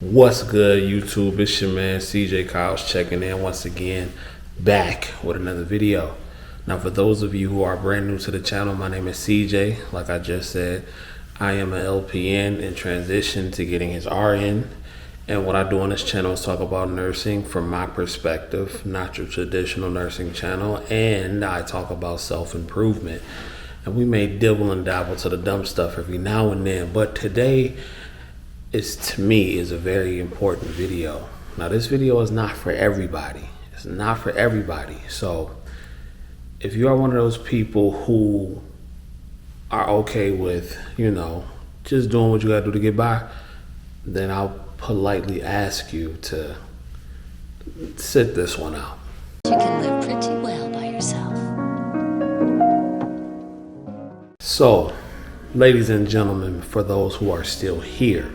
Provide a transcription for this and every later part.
What's good, YouTube? It's your man CJ Kyles checking in once again, back with another video. Now, for those of you who are brand new to the channel, my name is CJ. Like I just said, I am an LPN in transition to getting his RN. And what I do on this channel is talk about nursing from my perspective, not your traditional nursing channel. And I talk about self-improvement. And we may dibble and dabble to the dumb stuff every now and then. But today, to me is a very important video. Now, this video is not for everybody. It's not for everybody. So if you are one of those people who are okay with, just doing what you gotta do to get by, then I'll politely ask you to sit this one out. You can live pretty well by yourself. So, ladies and gentlemen, for those who are still here,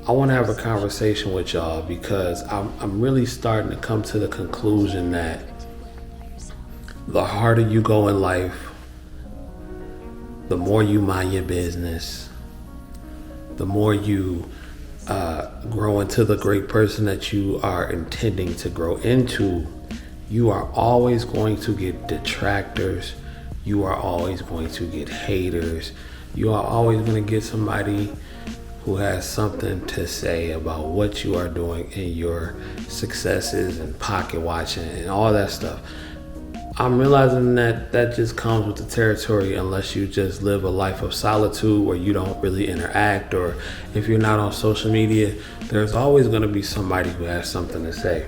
I want to have a conversation with y'all because I'm really starting to come to the conclusion that the harder you go in life, the more you mind your business, the more you grow into the great person that you are intending to grow into, you are always going to get detractors. You are always going to get haters. You are always going to get somebody who has something to say about what you are doing and your successes and pocket watching and all that stuff. I'm realizing that just comes with the territory unless you just live a life of solitude where you don't really interact, or if you're not on social media, there's always going to be somebody who has something to say.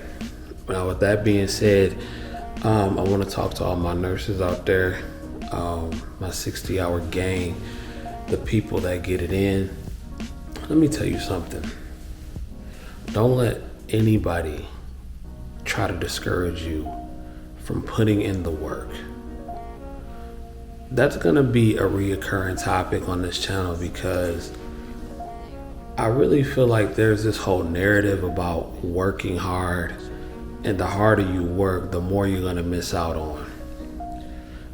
Now, with that being said, I want to talk to all my nurses out there, my 60-hour gang, the people that get it in. Let me tell you something. Don't let anybody try to discourage you from putting in the work. That's gonna be a reoccurring topic on this channel because I really feel like there's this whole narrative about working hard, and the harder you work, the more you're gonna miss out on.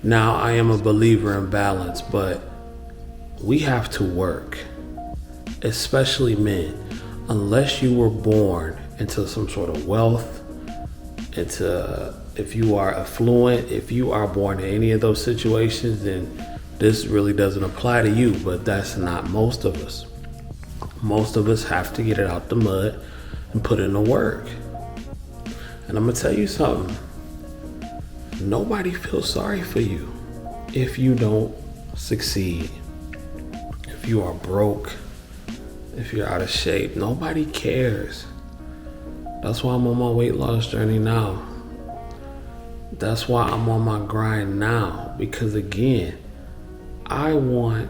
Now, I am a believer in balance, but we have to work. Especially men, unless you were born into some sort of wealth, if you are affluent, if you are born in any of those situations, then this really doesn't apply to you. But that's not most of us. Most of us have to get it out the mud and put in the work. And I'm gonna tell you something. Nobody feels sorry for you if you don't succeed. If you are broke, if you're out of shape, nobody cares. That's why I'm on my weight loss journey now. That's why I'm on my grind now. Because again, I want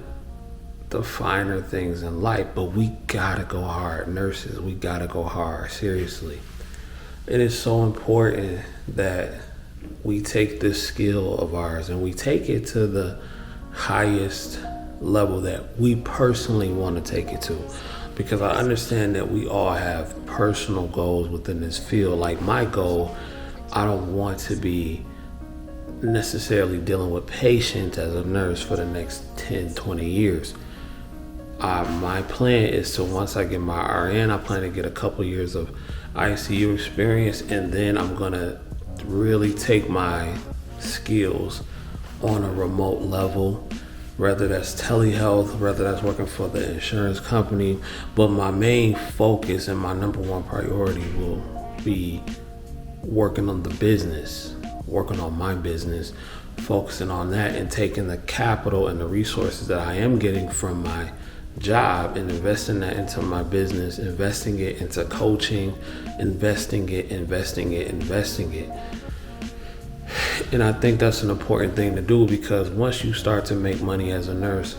the finer things in life, but we gotta go hard. Nurses, we gotta go hard, seriously. It is so important that we take this skill of ours and we take it to the highest level that we personally want to take it to. Because I understand that we all have personal goals within this field. Like my goal, I don't want to be necessarily dealing with patients as a nurse for the next 10, 20 years. My plan is to, once I get my RN, I plan to get a couple years of ICU experience, and then I'm gonna really take my skills on a remote level, whether that's telehealth, whether that's working for the insurance company. But my main focus and my number one priority will be working on the business, working on my business, focusing on that and taking the capital and the resources that I am getting from my job and investing that into my business, investing it into coaching, investing it. And I think that's an important thing to do, because once you start to make money as a nurse,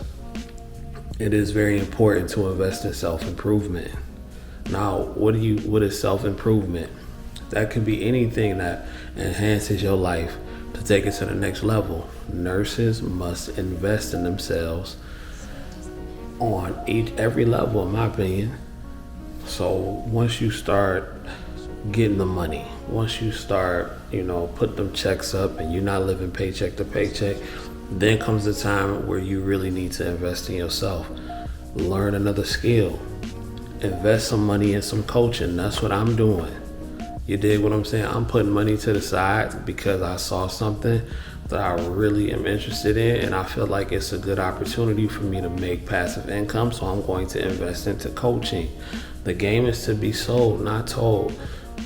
it is very important to invest in self-improvement. Now, what is self-improvement? That could be anything that enhances your life to take it to the next level. Nurses must invest in themselves on every level, in my opinion. So once you start getting the money, once you start, put them checks up and you're not living paycheck to paycheck, then comes the time where you really need to invest in yourself. Learn another skill. invest some money in some coaching. That's what I'm doing. You dig what I'm saying? I'm putting money to the side because I saw something that I really am interested in, and I feel like it's a good opportunity for me to make passive income, so I'm going to invest into coaching. The game is to be sold, not told.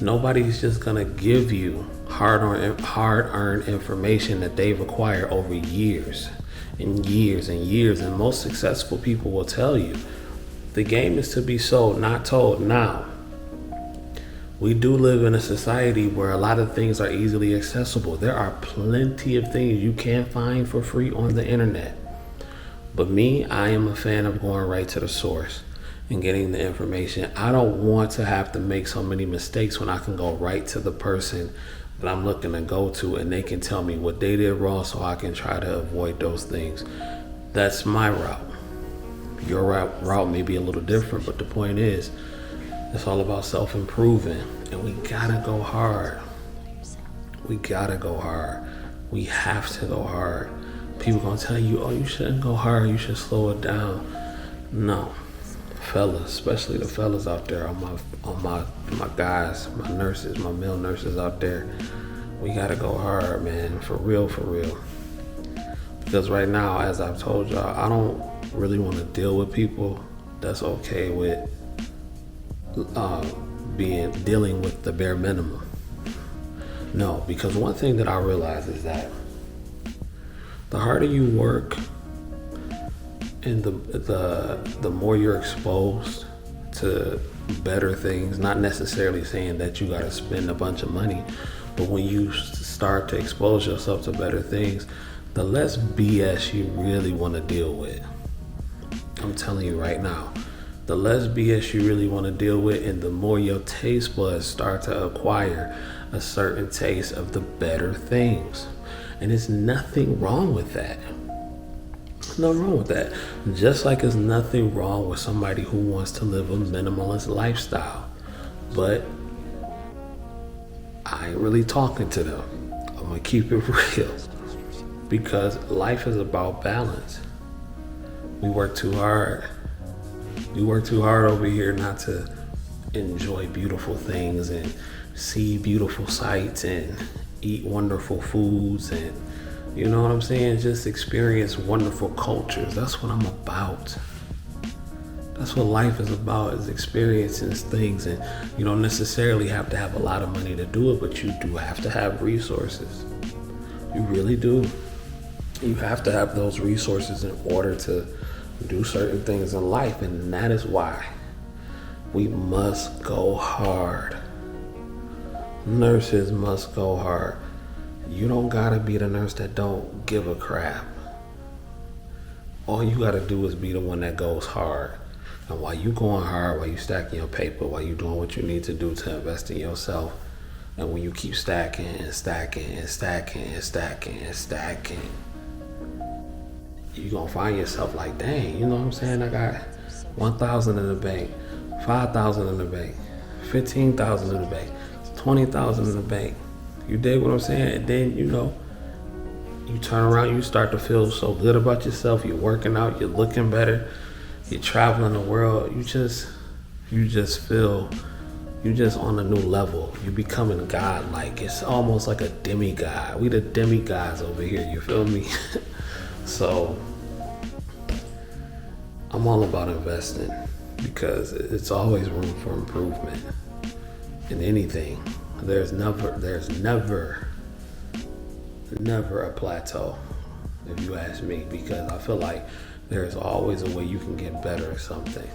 Nobody's just gonna give you hard-earned information that they've acquired over years and years and years, and most successful people will tell you the game is to be sold, not told. Now, we do live in a society where a lot of things are easily accessible. There are plenty of things you can find for free on the internet. But me, I am a fan of going right to the source and getting the information. I don't want to have to make so many mistakes when I can go right to the person that I'm looking to go to, and they can tell me what they did wrong so I can try to avoid those things. That's my route. Your route may be a little different, but the point is, it's all about self-improving, and we gotta go hard. We gotta go hard. We have to go hard. People gonna tell you, oh, you shouldn't go hard, you should slow it down. No, fellas, especially the fellas out there, on my guys, my nurses, my male nurses out there, we gotta go hard, man, for real, for real. Because right now, as I've told y'all, I don't really want to deal with people that's okay with dealing with the bare minimum. No, because one thing that I realize is that the harder you work and the more you're exposed to better things, not necessarily saying that you got to spend a bunch of money, but when you start to expose yourself to better things, the less BS you really want to deal with. I'm telling you right now, the less BS you really want to deal with, and the more your taste buds start to acquire a certain taste of the better things. And there's nothing wrong with that. There's nothing wrong with that. Just like there's nothing wrong with somebody who wants to live a minimalist lifestyle. But I ain't really talking to them. I'm going to keep it real. Because life is about balance. We work too hard. We work too hard over here not to enjoy beautiful things and see beautiful sights and eat wonderful foods and, you know what I'm saying, just experience wonderful cultures. That's what I'm about. That's what life is about, is experiencing things. And you don't necessarily have to have a lot of money to do it, but you do have to have resources. You really do. You have to have those resources in order to do certain things in life, and that is why we must go hard. Nurses must go hard. You don't gotta be the nurse that don't give a crap. All you gotta do is be the one that goes hard. And while you going hard, while you stacking your paper, while you doing what you need to do to invest in yourself, and when you keep stacking and stacking and stacking and stacking and stacking, you're gonna find yourself like, dang, you know what I'm saying? I got 1,000 in the bank, 5,000 in the bank, 15,000 in the bank, 20,000 in the bank. You dig what I'm saying? And then, you know, you turn around, you start to feel so good about yourself. You're working out, you're looking better, you're traveling the world. You just feel, you're just on a new level. You're becoming God-like. It's almost like a demigod. We the demigods over here, you feel me? So I'm all about investing because it's always room for improvement in anything. There's never a plateau, if you ask me, because I feel like there's always a way you can get better at something.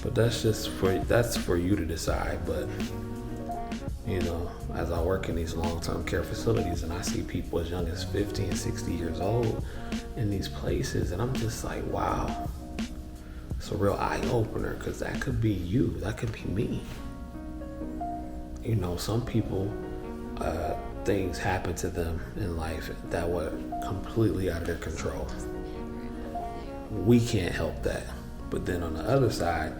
But that's for you to decide. But you know, as I work in these long-term care facilities and I see people as young as 50 and 60 years old in these places, and I'm just like, wow, it's a real eye-opener, because that could be you, that could be me. You know, some people, things happen to them in life that were completely out of their control. We can't help that. But then on the other side,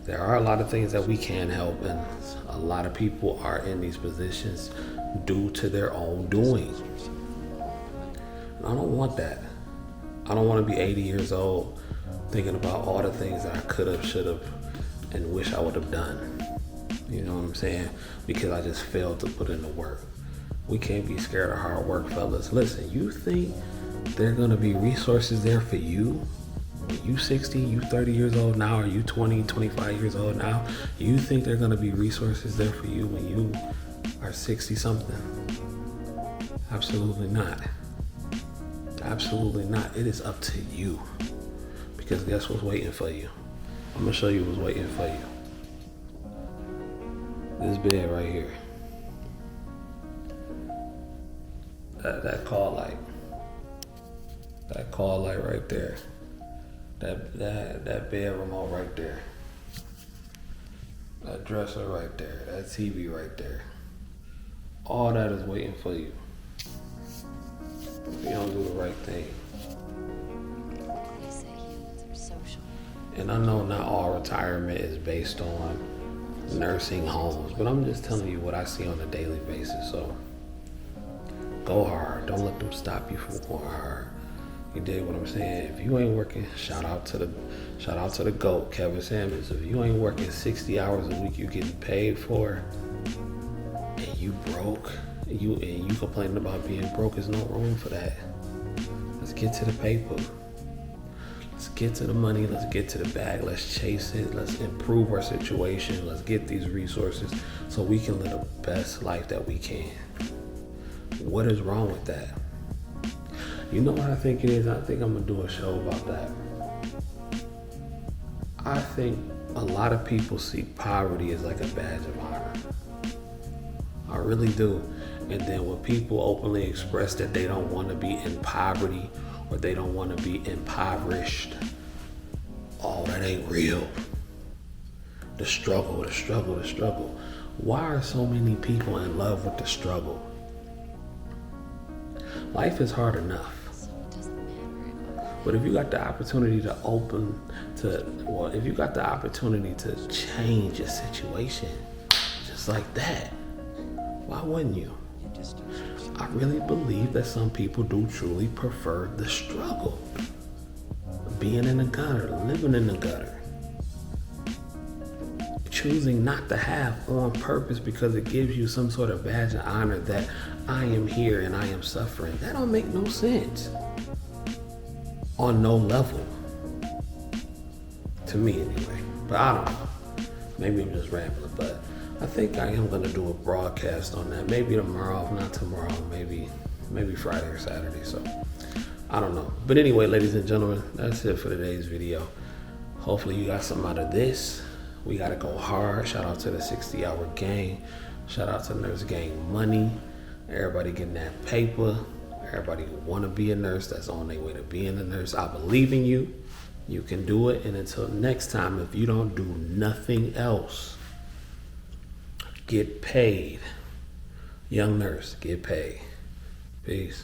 there are a lot of things that we can help, and a lot of people are in these positions due to their own doing. And I don't want that. I don't want to be 80 years old thinking about all the things that I could have, should have and wish I would have done. You know what I'm saying? Because I just failed to put in the work. We can't be scared of hard work, fellas. Listen, you think there are gonna be resources there for you? When you 60, you 30 years old now, or you 20, 25 years old now, you think there are gonna be resources there for you when you are 60 something? Absolutely not. Absolutely not. It is up to you. Because guess what's waiting for you? I'm gonna show you what's waiting for you. This bed right here. That call light. That call light right there. That bed remote right there. That dresser right there. That TV right there. All that is waiting for you. If you don't do the right thing. They say humans are social. And I know not all retirement is based on nursing homes, but I'm just telling you what I see on a daily basis. So go hard. Don't let them stop you from going hard. You dig what I'm saying? If you ain't working, shout out to the GOAT, Kevin Samuels. If you ain't working 60 hours a week you getting paid for, and you broke, and you complaining about being broke, there's no room for that. Let's get to the paper. Let's get to the money. Let's get to the bag. Let's chase it. Let's improve our situation. Let's get these resources so we can live the best life that we can. What is wrong with that? You know what I think it is? I think I'm gonna do a show about that. I think a lot of people see poverty as like a badge of honor. I really do. And then when people openly express that they don't want to be in poverty or they don't want to be impoverished, oh, that ain't real. The struggle. Why are so many people in love with the struggle? Life is hard enough. So it doesn't matter. But if you got the opportunity if you got the opportunity to change a situation just like that, why wouldn't you? I really believe that some people do truly prefer the struggle. Being in the gutter, living in the gutter. Choosing not to have on purpose because it gives you some sort of badge of honor that I am here and I am suffering. That don't make no sense. On no level. To me anyway. But I don't know. Maybe I'm just rambling, but I think I am gonna do a broadcast on that. Maybe tomorrow, if not tomorrow, maybe Friday or Saturday. So I don't know. But anyway, ladies and gentlemen, that's it for today's video. Hopefully you got something out of this. We gotta go hard. Shout out to the 60-hour gang. Shout out to Nurse Gang Money. Everybody getting that paper. Everybody who wanna be a nurse that's on their way to being a nurse. I believe in you. You can do it. And until next time, if you don't do nothing else, get paid. Young nurse, get paid. Peace.